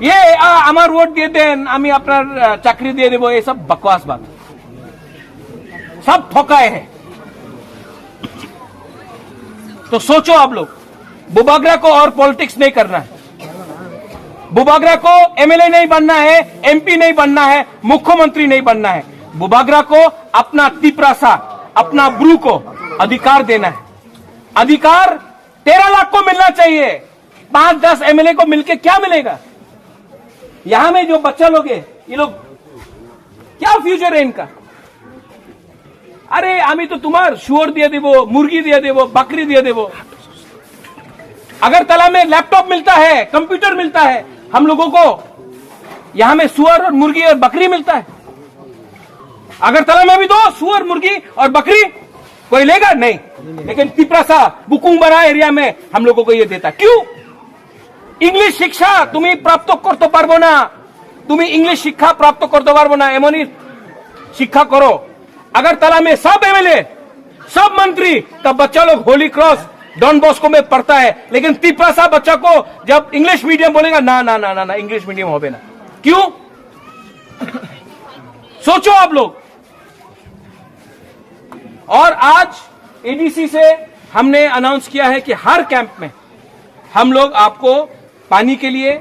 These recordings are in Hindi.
ये আমার ভোট দিয়ে দেন আমি আপনার চাকরি দিয়ে দেবো, ये सब बकवास बात, सब ठोकाए है। तो सोचो आप लोग, बुबागरा को और पॉलिटिक्स नहीं करना है, बुबागरा को एमएलए नहीं बनना है, एमपी नहीं बनना है, मुख्यमंत्री नहीं बनना है। बुबागरा को अपना तिपरासा, अपना ब्रू को अधिकार देना है। अधिकार 13 लाख को मिलना चाहिए, 5-10 एमएलए को मिलके क्या मिलेगा? यहां में जो बच्चा लोग है, ये लोग क्या फ्यूचर है इनका? अरे आमी तो तुम्हार शुअर दिए देवो, मुर्गी दिए देवो, बकरी दिए देवो। अगरतला में लैपटॉप मिलता है, कंप्यूटर मिलता है, हम लोगों को यहां में सुअर और मुर्गी और बकरी मिलता है। अगरतला में भी दो सुअर, मुर्गी और बकरी, कोई लेगा नहीं। लेकिन तिपरासा बुकुंबरा एरिया में हम लोगों को ये देता, क्यों? इंग्लिश शिक्षा तुम्हें प्राप्त करते पारबो ना, तुम्हें इंग्लिश शिक्षा प्राप्त करते पारबो ना, एमनी शिक्षा करो। अगरतला में सब एमएलए, सब मंत्री का बच्चा लोग होली क्रॉस, डॉन बॉस्को में पढ़ता है, लेकिन तिपरासा बच्चा को जब इंग्लिश मीडियम बोलेगा, ना ना ना ना ना इंग्लिश मीडियम हो ना, क्यों? सोचो आप लोग। और आज एडीसी से हमने अनाउंस किया है कि हर कैंप में हम लोग आपको पानी के लिए,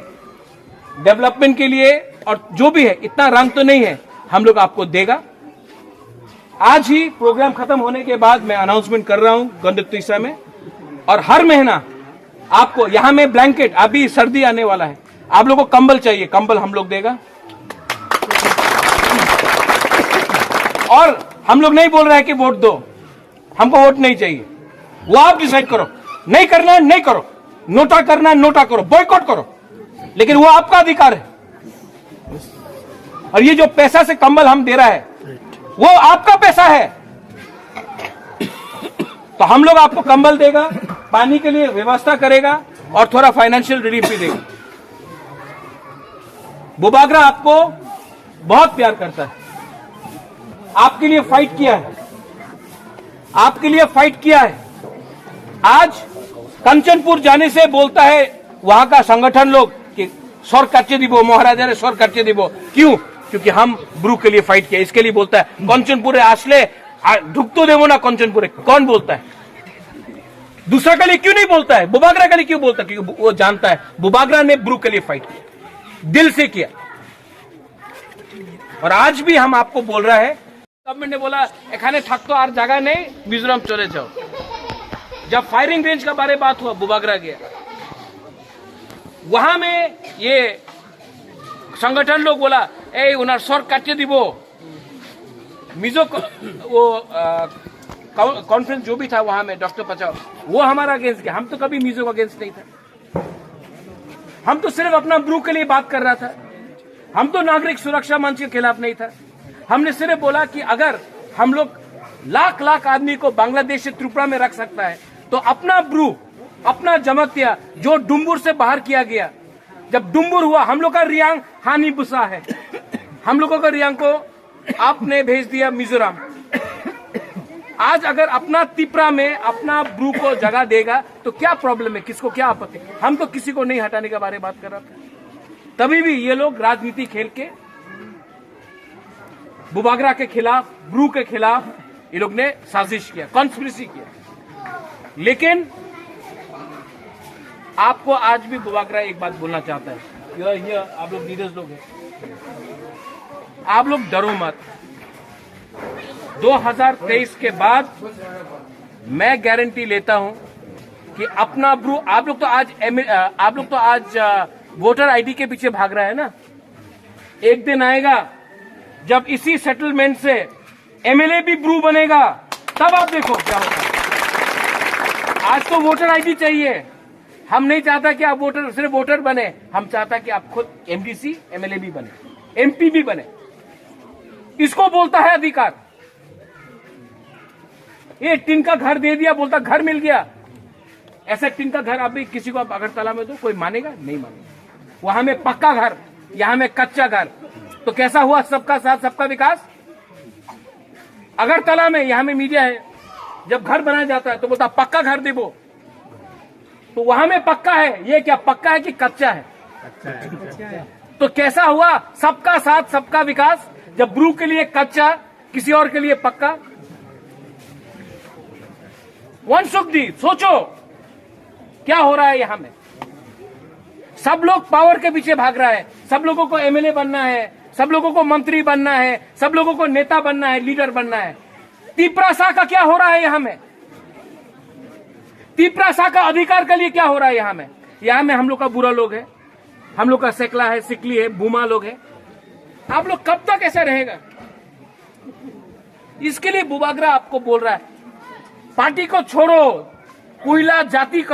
डेवलपमेंट के लिए और जो भी है, इतना रंग तो नहीं है, हम लोग आपको देगा। आज ही प्रोग्राम खत्म होने के बाद मैं अनाउंसमेंट कर रहा हूं गंडतीसा में, और हर महीना आपको यहां में ब्लैंकेट, अभी सर्दी आने वाला है, आप लोगों को कंबल चाहिए, कंबल हम लोग देगा। और हम लोग नहीं बोल रहे हैं कि वोट दो, हमको वोट नहीं चाहिए, वो आप डिसाइड करो, नहीं करना है नहीं करो, नोटा करना है नोटा करो, बॉयकॉट करो, लेकिन वो आपका अधिकार है। और ये जो पैसा से कंबल हम दे रहा है वो आपका पैसा है, तो हम लोग आपको कंबल देगा, पानी के लिए व्यवस्था करेगा और थोड़ा फाइनेंशियल रिलीफ भी देगा। बुबागरा आपको बहुत प्यार करता है, आपके लिए फाइट किया है, आपके लिए फाइट किया है। आज कंचनपुर जाने से बोलता है वहां का संगठन लोग कि स्वर काटे दिबो, महाराजा ने स्वर काटे दिबो, क्यों? क्योंकि हम ब्रू के लिए फाइट किया, इसके लिए बोलता है। कंचनपुरे आसले ढुकतो देवो ना, कंचनपुरे कौन बोलता है? दूसरा के लिए क्यों नहीं बोलता है? बुबागरा के लिए क्यों बोलता है? क्योंकि वो जानता है बुबागरा ने ब्रू के लिए फाइट किया, दिल से किया। और आज भी हम आपको बोल रहा है, गवर्नमेंट ने बोला एखाने थकतो और जगह नहीं, मिजोरम चले जाओ। जब फायरिंग रेंज का बारे बात हुआ, बुबागरा गया, वहां में ये संगठन लोग बोला ए उनार सर काटिए दिबो, मिजो वो कॉन्फ्रेंस जो भी था वहां में डॉक्टर पचाओ, वो हमारा अगेंस्ट गया। हम तो कभी मिजो अगेंस्ट नहीं था, हम तो सिर्फ अपना ब्रू के लिए बात कर रहा था, हम तो नागरिक सुरक्षा मंच के खिलाफ नहीं था। हमने सिर्फ बोला कि अगर हम लोग लाख लाख आदमी को बांग्लादेश से त्रिपुरा में रख सकता है, तो अपना ब्रू, अपना जमतिया जो डुम्बुर से बाहर किया गया, जब डुम्बुर हुआ, हम लोग का रियांग हानि बुसा है, हम लोगों का रियांग को आपने भेज दिया मिजोरम। आज अगर अपना त्रिपुरा में अपना ब्रू को जगह देगा तो क्या प्रॉब्लम है, किसको क्या आपत्ति? हम तो किसी को नहीं हटाने के बारे में बात कर रहा था। तभी भी ये लोग राजनीति खेल के बुबागरा के खिलाफ, ब्रू के खिलाफ ये लोग ने साजिश किया, कॉन्स्पिरेसी किया। लेकिन आपको आज भी बुबागरा एक बात बोलना चाहता है, ये आप लोग लीडर्स लोग हैं, आप लोग डरो मत। 2023 के बाद मैं गारंटी लेता हूं कि अपना ब्रू, आप लोग तो आज वोटर आईडी के पीछे भाग रहा है ना, एक दिन आएगा जब इसी सेटलमेंट से एमएलए भी ब्रू बनेगा, तब आप देखो क्या होता है। आज तो वोटर आईडी चाहिए, हम नहीं चाहता कि आप वोटर सिर्फ वोटर बने, हम चाहता कि आप खुद एमडीसी एमएलए भी बने, एमपी भी बने। इसको बोलता है अधिकार। ये टिन का घर दे दिया, बोलता घर मिल गया। ऐसा टिन का घर आप भी किसी को आप अगरतला में दो, कोई मानेगा? नहीं मानेगा। वहां में पक्का घर, यहां में कच्चा घर, तो कैसा हुआ सबका साथ सबका विकास? अगरतला में, यहां में मीडिया है, जब घर बनाया जाता है तो बोलता पक्का घर देवो, तो वहां में पक्का है, ये क्या पक्का है कि कच्चा है? तो कैसा हुआ सबका साथ सबका विकास, जब ब्रू के लिए कच्चा किसी और के लिए पक्का। वनसुखदी, सोचो क्या हो रहा है यहां में। सब लोग पावर के पीछे भाग रहा है, सब लोगों को एमएलए बनना है, सब लोगों को मंत्री बनना है, सब लोगों को नेता बनना है, लीडर बनना है। तीपरासा का क्या हो रहा है यहां में? तीपरासा का अधिकार के लिए क्या हो रहा है यहां में? यहां में हम लोग का बुरा लोग है, हम लोग का सेकला है, सिकली है, बूमा लोग है। आप लोग कब तक ऐसा रहेगा? इसके लिए बुबागरा आपको बोल रहा है पार्टी को छोड़ो, कोयला जाति करो।